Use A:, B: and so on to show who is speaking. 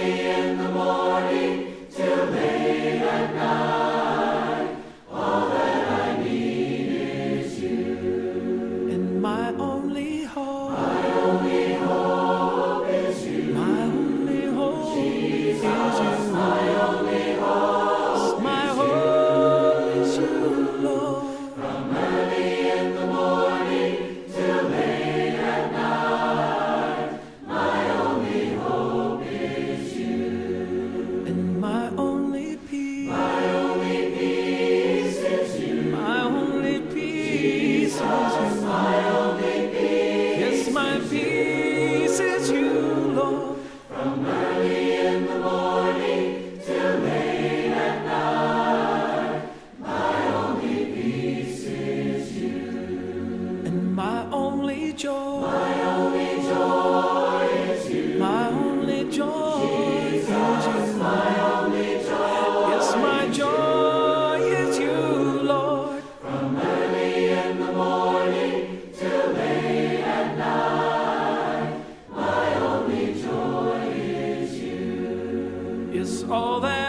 A: early in the morning till late at night. All that I need is you.
B: And my only hope,
A: Is you.
B: my only hope
A: Jesus,
B: is you.
A: my only hope.
B: My hope is you, Lord.
A: From early in the morning till late at night, my only hope is you.
B: And my only peace,
A: My only peace is you.
B: my only peace is you.
A: My only peace.
B: Yes, my peace is you, Lord.
A: From early in the morning till late at night, my only peace is you.
B: And my only joy,
A: My only joy is you.
B: my only joy is you.
A: My only joy.
B: Yes, my joy is you, Lord.
A: From early in the morning till late at night, my only joy is you.
B: It's all that